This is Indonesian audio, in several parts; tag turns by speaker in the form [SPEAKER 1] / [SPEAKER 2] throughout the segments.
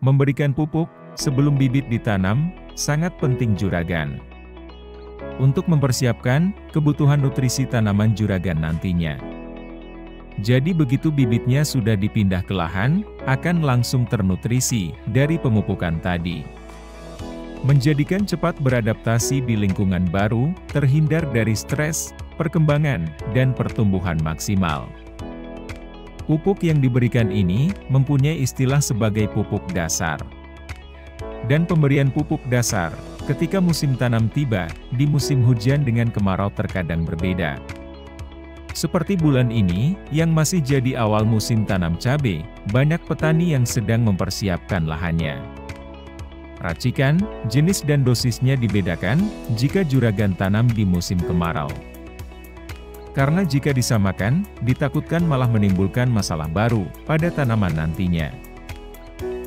[SPEAKER 1] Memberikan pupuk sebelum bibit ditanam sangat penting juragan. Untuk mempersiapkan kebutuhan nutrisi tanaman juragan nantinya. Jadi begitu bibitnya sudah dipindah ke lahan, akan langsung ternutrisi dari pemupukan tadi. Menjadikan cepat beradaptasi di lingkungan baru, terhindar dari stres, perkembangan, dan pertumbuhan maksimal. Pupuk yang diberikan ini mempunyai istilah sebagai pupuk dasar. Dan pemberian pupuk dasar ketika musim tanam tiba, di musim hujan dengan kemarau terkadang berbeda. Seperti bulan ini, yang masih jadi awal musim tanam cabai, banyak petani yang sedang mempersiapkan lahannya. Racikan, jenis dan dosisnya dibedakan jika juragan tanam di musim kemarau. Karena jika disamakan, ditakutkan malah menimbulkan masalah baru pada tanaman nantinya.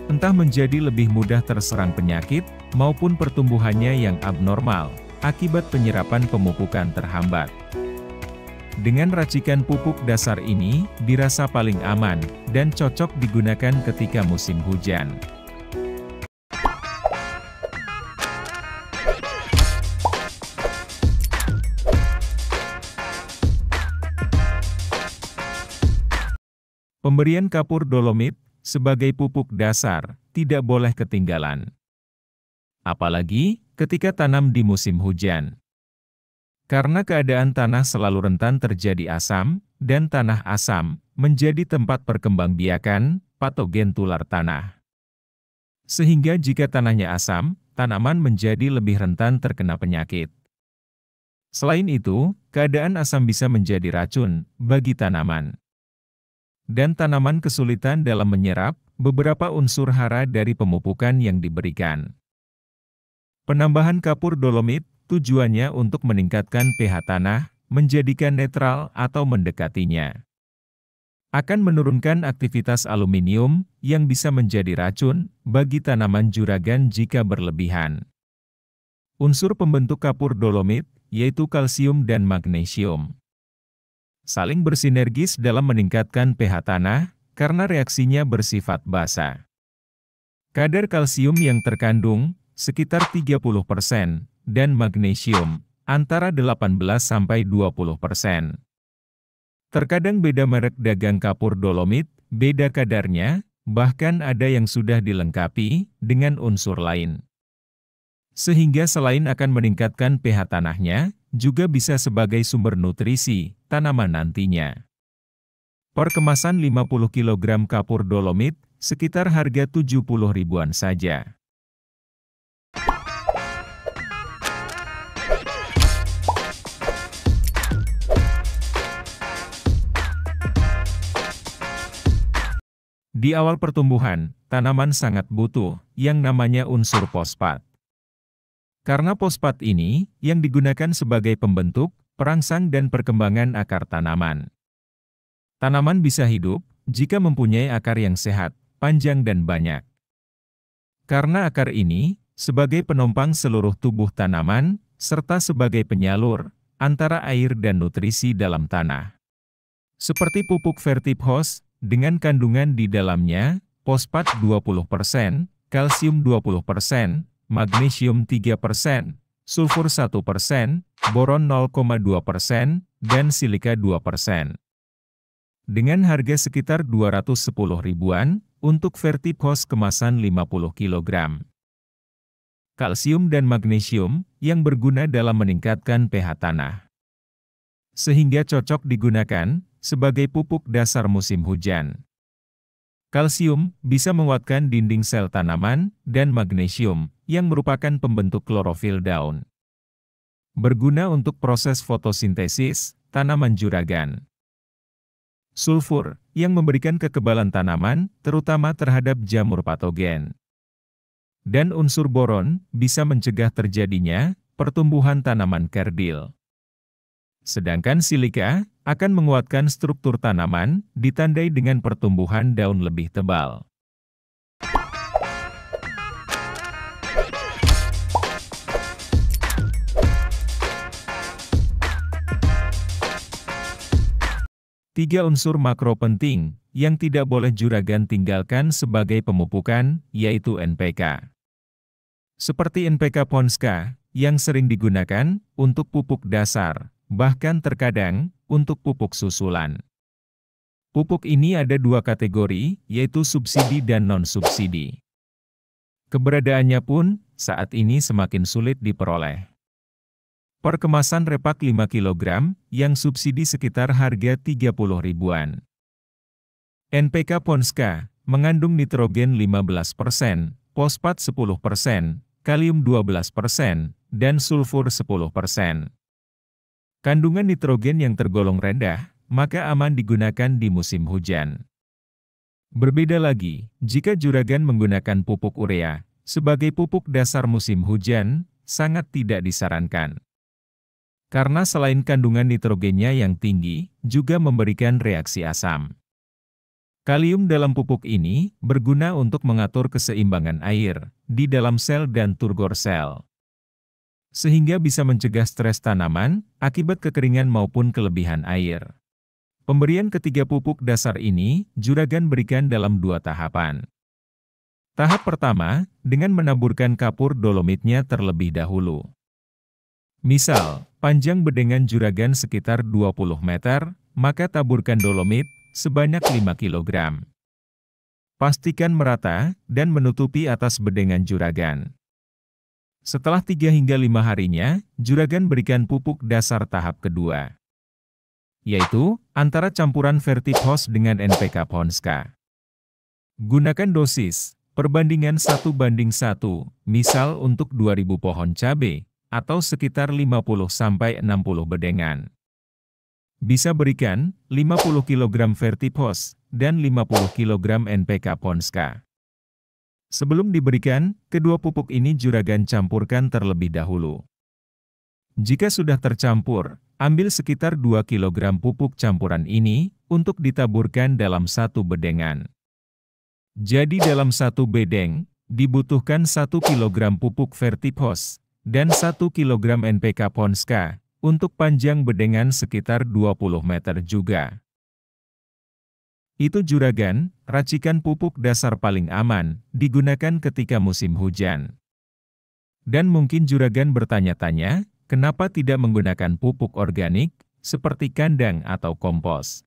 [SPEAKER 1] Entah menjadi lebih mudah terserang penyakit, maupun pertumbuhannya yang abnormal, akibat penyerapan pemupukan terhambat. Dengan racikan pupuk dasar ini, dirasa paling aman, dan cocok digunakan ketika musim hujan. Pemberian kapur dolomit sebagai pupuk dasar tidak boleh ketinggalan. Apalagi ketika tanam di musim hujan. Karena keadaan tanah selalu rentan terjadi asam, dan tanah asam menjadi tempat perkembangbiakan patogen tular tanah. Sehingga jika tanahnya asam, tanaman menjadi lebih rentan terkena penyakit. Selain itu, keadaan asam bisa menjadi racun bagi tanaman. Dan tanaman kesulitan dalam menyerap beberapa unsur hara dari pemupukan yang diberikan. Penambahan kapur dolomit tujuannya untuk meningkatkan pH tanah, menjadikan netral atau mendekatinya. Akan menurunkan aktivitas aluminium yang bisa menjadi racun bagi tanaman juragan jika berlebihan. Unsur pembentuk kapur dolomit yaitu kalsium dan magnesium. Saling bersinergis dalam meningkatkan pH tanah karena reaksinya bersifat basa. Kadar kalsium yang terkandung sekitar 30%, dan magnesium antara 18–20%. Terkadang beda merek dagang kapur dolomit, beda kadarnya, bahkan ada yang sudah dilengkapi dengan unsur lain. Sehingga selain akan meningkatkan pH tanahnya, juga bisa sebagai sumber nutrisi tanaman nantinya. Per kemasan 50 kg kapur dolomit, sekitar harga 70 ribuan saja. Di awal pertumbuhan, tanaman sangat butuh yang namanya unsur fosfat. Karena fosfat ini yang digunakan sebagai pembentuk, perangsang dan perkembangan akar tanaman. Tanaman bisa hidup jika mempunyai akar yang sehat, panjang dan banyak. Karena akar ini sebagai penopang seluruh tubuh tanaman, serta sebagai penyalur antara air dan nutrisi dalam tanah. Seperti pupuk vertipros, dengan kandungan di dalamnya, fosfat 20%, kalsium 20%, magnesium 3%, sulfur 1%, boron 0,2%, dan silika 2%. Dengan harga sekitar 210 ribuan, untuk vertipros kemasan 50 kg. Kalsium dan magnesium, yang berguna dalam meningkatkan pH tanah. Sehingga cocok digunakan sebagai pupuk dasar musim hujan. Kalsium bisa menguatkan dinding sel tanaman, dan magnesium, yang merupakan pembentuk klorofil daun. Berguna untuk proses fotosintesis tanaman juragan. Sulfur, yang memberikan kekebalan tanaman, terutama terhadap jamur patogen. Dan unsur boron, bisa mencegah terjadinya pertumbuhan tanaman kerdil. Sedangkan silika akan menguatkan struktur tanaman, ditandai dengan pertumbuhan daun lebih tebal. Tiga unsur makro penting yang tidak boleh juragan tinggalkan sebagai pemupukan, yaitu NPK. Seperti NPK Ponska, yang sering digunakan untuk pupuk dasar, bahkan terkadang untuk pupuk susulan. Pupuk ini ada dua kategori, yaitu subsidi dan non-subsidi. Keberadaannya pun saat ini semakin sulit diperoleh. Per kemasan repak 5 kg, yang subsidi sekitar harga 30 ribuan. NPK Ponska mengandung nitrogen 15%, fosfat 10%, kalium 12%, dan sulfur 10%. Kandungan nitrogen yang tergolong rendah, maka aman digunakan di musim hujan. Berbeda lagi, jika juragan menggunakan pupuk urea sebagai pupuk dasar musim hujan, sangat tidak disarankan. Karena selain kandungan nitrogennya yang tinggi, juga memberikan reaksi asam. Kalium dalam pupuk ini berguna untuk mengatur keseimbangan air di dalam sel dan turgor sel, sehingga bisa mencegah stres tanaman akibat kekeringan maupun kelebihan air. Pemberian ketiga pupuk dasar ini, juragan berikan dalam 2 tahapan. Tahap pertama, dengan menaburkan kapur dolomitnya terlebih dahulu. Misal, panjang bedengan juragan sekitar 20 meter, maka taburkan dolomit sebanyak 5 kg. Pastikan merata dan menutupi atas bedengan juragan. Setelah 3 hingga 5 harinya, juragan berikan pupuk dasar tahap kedua, yaitu antara campuran Vertipos dengan NPK Ponska. Gunakan dosis perbandingan 1:1, misal untuk 2000 pohon cabai, atau sekitar 50-60 bedengan. Bisa berikan 50 kg Vertipos dan 50 kg NPK Ponska. Sebelum diberikan, kedua pupuk ini juragan campurkan terlebih dahulu. Jika sudah tercampur, ambil sekitar 2 kg pupuk campuran ini untuk ditaburkan dalam satu bedengan. Jadi dalam satu bedeng, dibutuhkan 1 kg pupuk Vertipos dan 1 kg NPK Ponska untuk panjang bedengan sekitar 20 meter juga. Itu juragan, racikan pupuk dasar paling aman digunakan ketika musim hujan. Dan mungkin juragan bertanya-tanya, kenapa tidak menggunakan pupuk organik, seperti kandang atau kompos?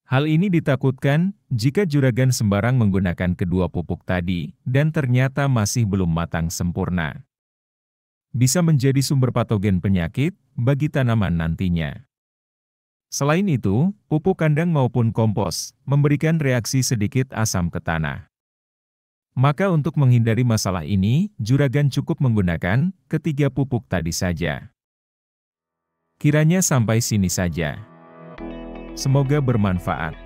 [SPEAKER 1] Hal ini ditakutkan jika juragan sembarang menggunakan kedua pupuk tadi, dan ternyata masih belum matang sempurna. Bisa menjadi sumber patogen penyakit bagi tanaman nantinya. Selain itu, pupuk kandang maupun kompos memberikan reaksi sedikit asam ke tanah. Maka untuk menghindari masalah ini, juragan cukup menggunakan ketiga pupuk tadi saja. Kiranya sampai sini saja. Semoga bermanfaat.